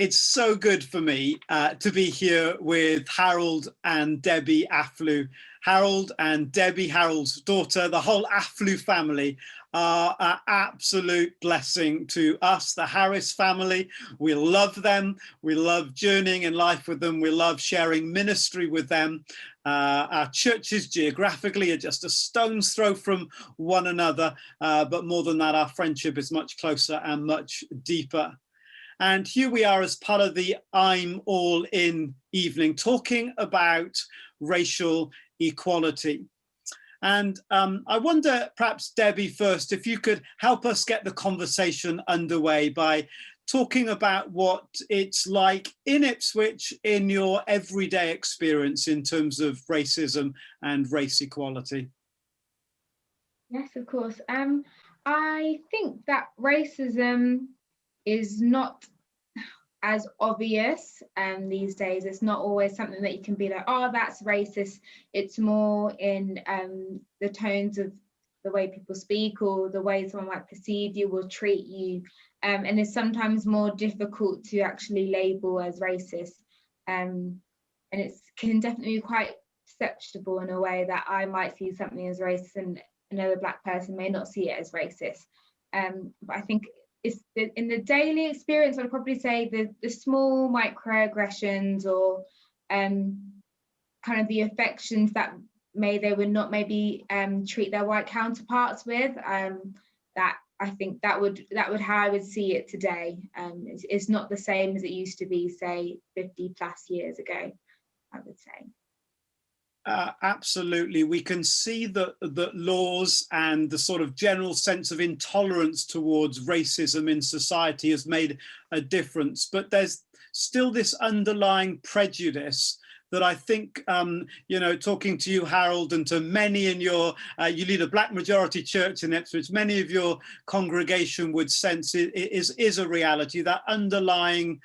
It's so good for me to be here with Harold and Debbie Afflew. Harold and Debbie, Harold's daughter, the whole Afflew family are an absolute blessing to us, the Harris family. We love them. We love journeying in life with them. We love sharing ministry with them. Our churches geographically are just a stone's throw from one another. But more than that, our friendship is much closer and much deeper. And here we are as part of the I'm All In evening, talking about racial equality. And I wonder, perhaps, Debbie, first, if you could help us get the conversation underway by talking about what it's like in Ipswich in your everyday experience in terms of racism and race equality. Yes, of course. I think that racism is not as obvious these days. It's not always something that you can be like, oh, that's racist. It's more in the tones of the way people speak or the way someone might perceive you or treat you. And it's sometimes more difficult to actually label as racist. And it can definitely be quite perceptible in a way that I might see something as racist and another Black person may not see it as racist. But I think it's in the daily experience, I'd probably say the small microaggressions or kind of the affections that they would not maybe treat their white counterparts with. That I think that would how I would see it today. It's not the same as it used to be, say, 50 plus years ago, I would say. Absolutely. We can see that laws and the sort of general sense of intolerance towards racism in society has made a difference, but there's still this underlying prejudice that I think, talking to you, Harold, and to many in your, you lead a Black majority church in Ipswich, many of your congregation would sense is a reality, that underlying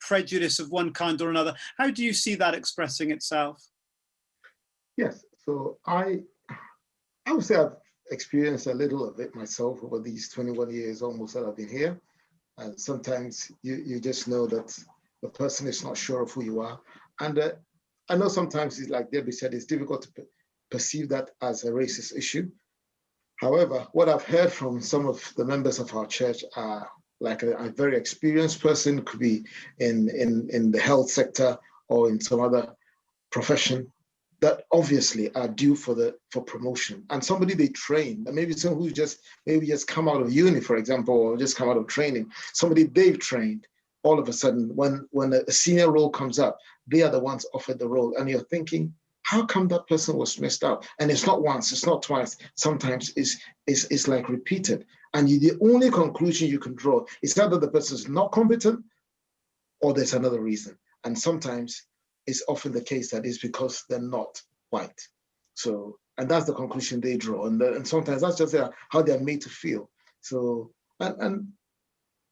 prejudice of one kind or another. How do you see that expressing itself? Yes, so I would say I've experienced a little of it myself over these 21 years almost that I've been here. And sometimes you just know that the person is not sure of who you are. And I know sometimes it's like Debbie said, it's difficult to perceive that as a racist issue. However, what I've heard from some of the members of our church are like a very experienced person, could be in the health sector or in some other profession, that obviously are due for promotion, and somebody they train, and maybe someone who just come out of uni, for example, or just come out of training, somebody they've trained, all of a sudden when a senior role comes up, they are the ones offered the role, and you're thinking, how come that person was missed out? And it's not once, it's not twice, sometimes it's like repeated, and the only conclusion you can draw is either the person's not competent or there's another reason, and sometimes it's often the case that it's because they're not white. So, and that's the conclusion they draw. And sometimes that's just how they're made to feel. So, and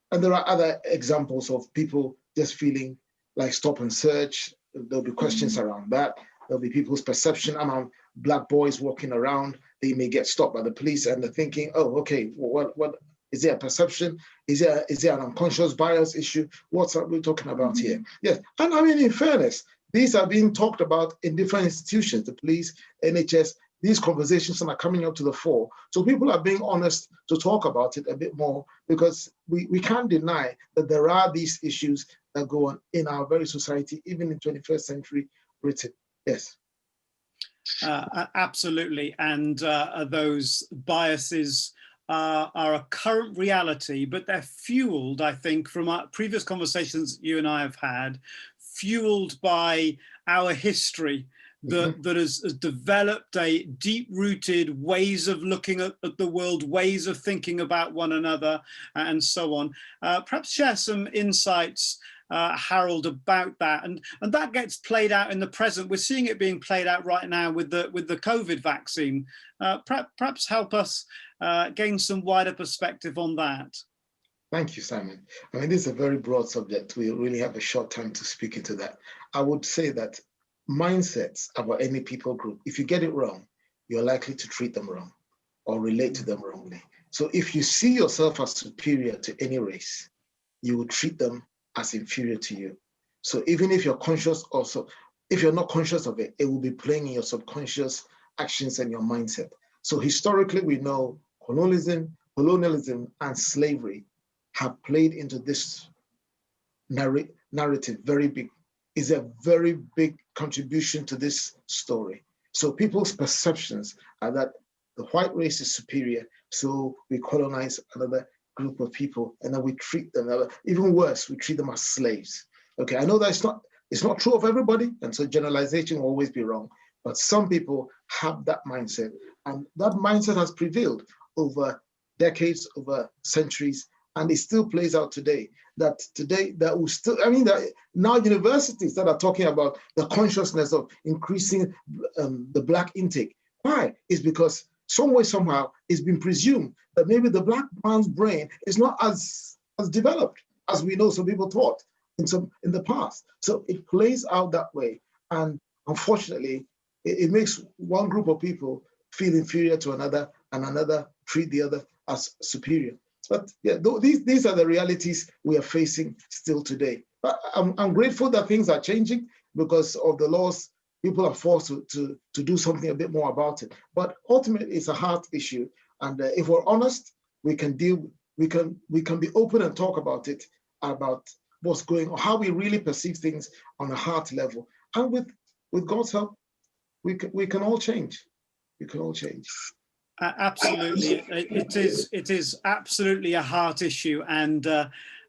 there are other examples of people just feeling like stop and search. There'll be questions around that. There'll be people's perception among Black boys walking around. They may get stopped by the police and they're thinking, oh, okay, what is there a perception? Is there an unconscious bias issue? What's we talking about here? Yes, and I mean, in fairness, these are being talked about in different institutions, the police, NHS. These conversations are coming up to the fore. So people are being honest to talk about it a bit more, because we can't deny that there are these issues that go on in our very society, even in 21st century Britain. Yes. Absolutely. And those biases are a current reality, but they're fueled, I think, from our previous conversations you and I have had, fueled by our history that has developed a deep-rooted ways of looking at the world, ways of thinking about one another, and so on. Perhaps share some insights, Harold, about that, and that gets played out in the present. We're seeing it being played out right now with the COVID vaccine. Perhaps help us gain some wider perspective on that. Thank you, Simon. I mean, this is a very broad subject. We really have a short time to speak into that. I would say that mindsets about any people group, if you get it wrong, you're likely to treat them wrong or relate to them wrongly. So if you see yourself as superior to any race, you will treat them as inferior to you. So even if you're conscious also, if you're not conscious of it, it will be playing in your subconscious actions and your mindset. So historically, we know colonialism, and slavery have played into this narrative very big, is a very big contribution to this story. So people's perceptions are that the white race is superior, so we colonize another group of people, and then we treat them, even worse, we treat them as slaves. Okay, I know that it's not true of everybody, and so generalization will always be wrong, but some people have that mindset, and that mindset has prevailed over decades, over centuries, and it still plays out today. That will still, that now universities that are talking about the consciousness of increasing the Black intake. Why? It's because some way, somehow, it's been presumed that maybe the Black man's brain is not as developed as we know some people thought in the past. So it plays out that way. And unfortunately, it makes one group of people feel inferior to another, and another treat the other as superior. But yeah, these are the realities we are facing still today. But I'm grateful that things are changing because of the laws. People are forced to do something a bit more about it. But ultimately, it's a heart issue. And if we're honest, we can be open and talk about it, about what's going on, how we really perceive things on a heart level. And with God's help, we can all change. We can all change. Absolutely, it is absolutely a heart issue, and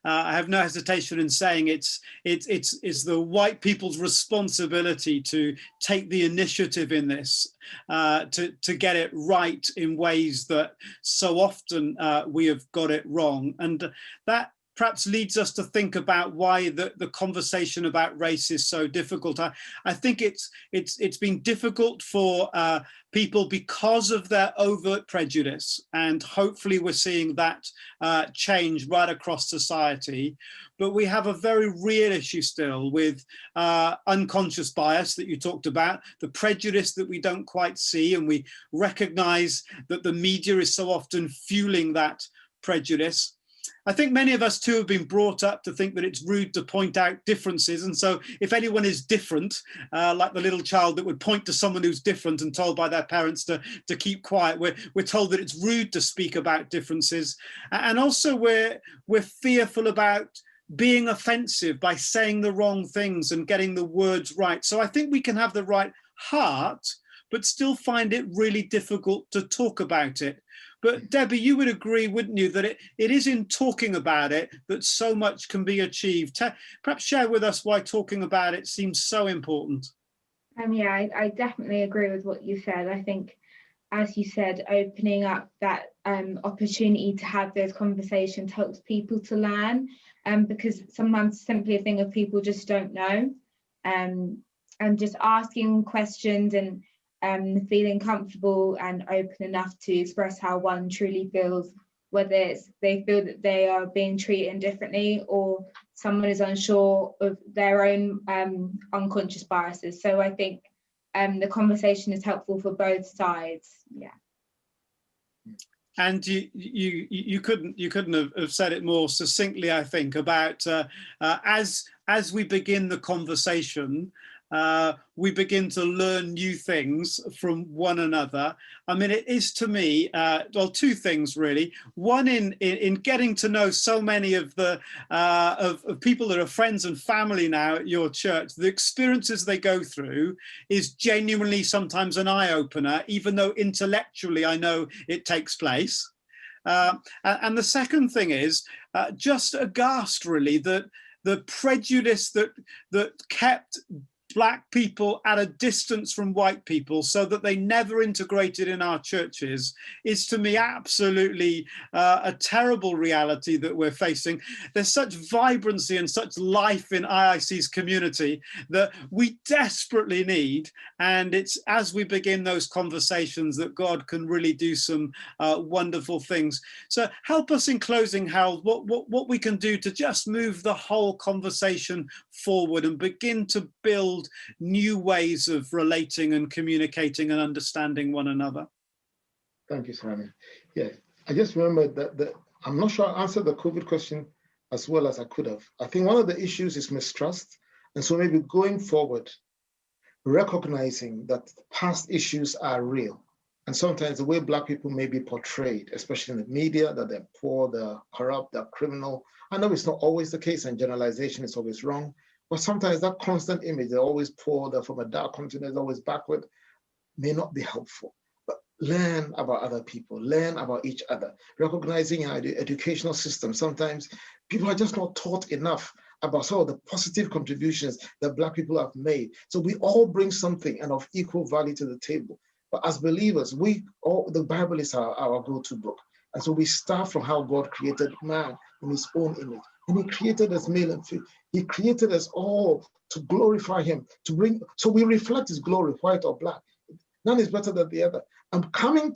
I have no hesitation in saying it's the white people's responsibility to take the initiative in this, to get it right in ways that so often we have got it wrong, and that perhaps leads us to think about why the conversation about race is so difficult. I think it's been difficult for people because of their overt prejudice, and hopefully we're seeing that change right across society. But we have a very real issue still with unconscious bias that you talked about, the prejudice that we don't quite see, and we recognize that the media is so often fueling that prejudice. I think many of us too have been brought up to think that it's rude to point out differences. And so if anyone is different, like the little child that would point to someone who's different and told by their parents to keep quiet, we're told that it's rude to speak about differences. And also we're fearful about being offensive by saying the wrong things and getting the words right. So I think we can have the right heart, but still find it really difficult to talk about it. But Debbie, you would agree, wouldn't you, that it is in talking about it that so much can be achieved? Perhaps share with us why talking about it seems so important. Yeah, I definitely agree with what you said. I think, as you said, opening up that opportunity to have those conversations helps people to learn, because sometimes it's simply a thing of people just don't know, and just asking questions and feeling comfortable and open enough to express how one truly feels, whether it's they feel that they are being treated differently or someone is unsure of their own unconscious biases. So I think the conversation is helpful for both sides. Yeah. And you couldn't have said it more succinctly, I think, about as we begin the conversation, we begin to learn new things from one another. I mean, it is to me, well, two things really. One, in getting to know so many of the of people that are friends and family now at your church, the experiences they go through is genuinely sometimes an eye-opener, even though intellectually I know it takes place. And the second thing is just aghast, really, that the prejudice that kept Black people at a distance from white people so that they never integrated in our churches is, to me, absolutely a terrible reality that we're facing. There's such vibrancy and such life in IIC's community that we desperately need, and it's as we begin those conversations that God can really do some wonderful things. So help us in closing, Harold, what we can do to just move the whole conversation forward and begin to build new ways of relating and communicating and understanding one another. Thank you, Simon. Yeah, I just remember that I'm not sure I answered the COVID question as well as I could have. I think one of the issues is mistrust. And so maybe going forward, recognizing that past issues are real. And sometimes the way Black people may be portrayed, especially in the media, that they're poor, they're corrupt, they're criminal. I know it's not always the case, and generalization is always wrong. But sometimes that constant image, they're always poor, they're from a dark continent, always backward, may not be helpful. But learn about other people, learn about each other, recognizing our educational system. Sometimes people are just not taught enough about some of the positive contributions that Black people have made. So we all bring something and of equal value to the table. But as believers, the Bible is our go-to book. And so we start from how God created man in his own image. And he created us male and female. He created us all to glorify him, so we reflect his glory, white or black. None is better than the other. And coming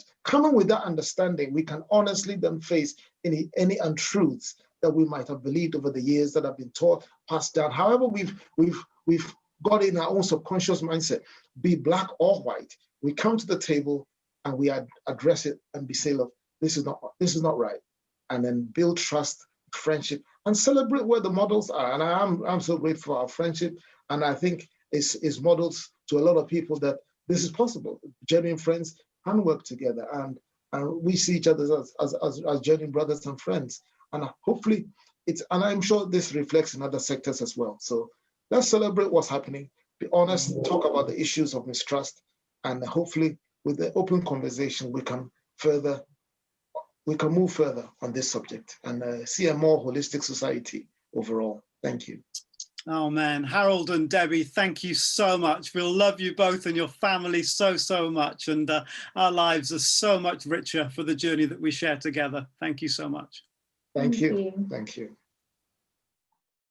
with that understanding, we can honestly then face any untruths that we might have believed over the years that have been taught, passed down. However, we've got in our own subconscious mindset, be Black or white. We come to the table and we address it and be say, look, this is not right. And then build trust, friendship, and celebrate where the models are. And I'm so grateful for our friendship. And I think it's models to a lot of people that this is possible. Genuine friends can work together, and we see each other as genuine brothers and friends. And hopefully and I'm sure this reflects in other sectors as well. So let's celebrate what's happening, be honest, talk about the issues of mistrust, and hopefully with the open conversation, we can move further on this subject and see a more holistic society overall. Thank you. Oh man, Harold and Debbie, thank you so much. We'll love you both and your family so much. And our lives are so much richer for the journey that we share together. Thank you so much. Thank you. Thank you.